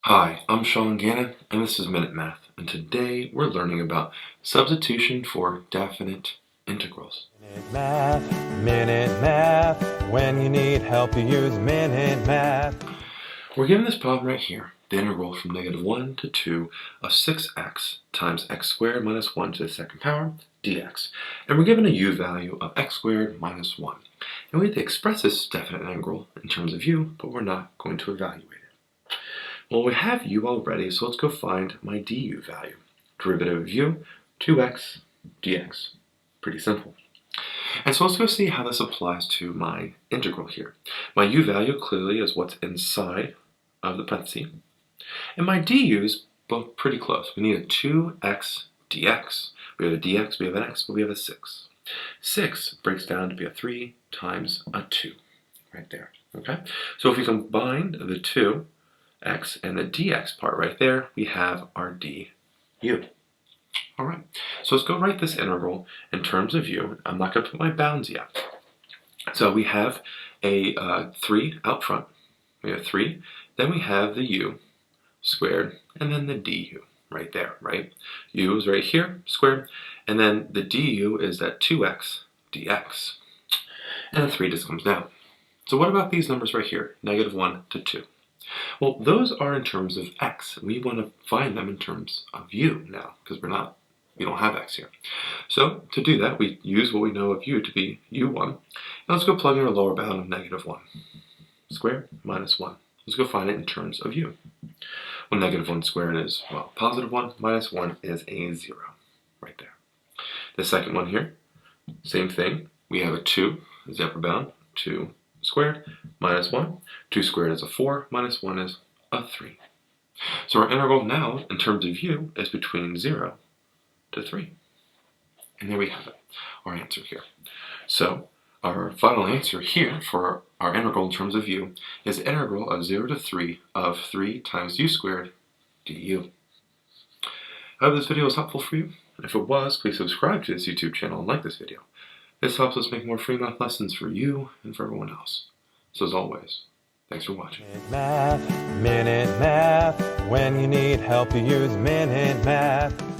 Hi, I'm Sean Gannon, and this is Minute Math, and today we're learning about substitution for definite integrals. Minute Math, when you need help you use Minute Math. We're given this problem right here, the integral from -1 to 2 of 6x times x squared minus 1 to the second power dx. And we're given a u value of x squared minus 1. And we have to express this definite integral in terms of u, but we're not going to evaluate it. Well, we have u already, so let's go find my du value. Derivative of u, 2x dx. Pretty simple. And so let's go see how this applies to my integral here. My u value clearly is what's inside of the parenthesis. And my du is both pretty close. We need a 2x dx. We have a dx, we have an x, but we have a 6. 6 breaks down to be a 3 times a 2, right there. Okay? So if we combine the 2x and the dx part right there, we have our du. Alright, so let's go write this integral in terms of u. I'm not going to put my bounds yet. So we have a 3 out front. We have 3. Then we have the u squared, and then the du right there, right? U is right here, squared, and then the du is that 2x dx. And the 3 just comes down. So what about these numbers right here, -1 to 2? Well, those are in terms of x. We want to find them in terms of u now, because we don't have x here. So to do that, we use what we know of u to be u1. And let's go plug in our lower bound of -1 squared minus 1. Let's go find it in terms of u. Well, -1 squared is, well, +1 minus 1 is a 0, right there. The second one here, same thing. We have a 2 as the upper bound, 2 squared minus 1. 2 squared is a 4, minus 1 is a 3. So our integral now, in terms of u, is between 0 to 3. And there we have it, our answer here. So our final answer here for our integral in terms of u is the integral of 0 to 3 of 3 times u squared du. I hope this video was helpful for you. If it was, please subscribe to this YouTube channel and like this video. This helps us make more free math lessons for you and for everyone else. So as always, thanks for watching. Minute Math, when you need help you use Minute Math.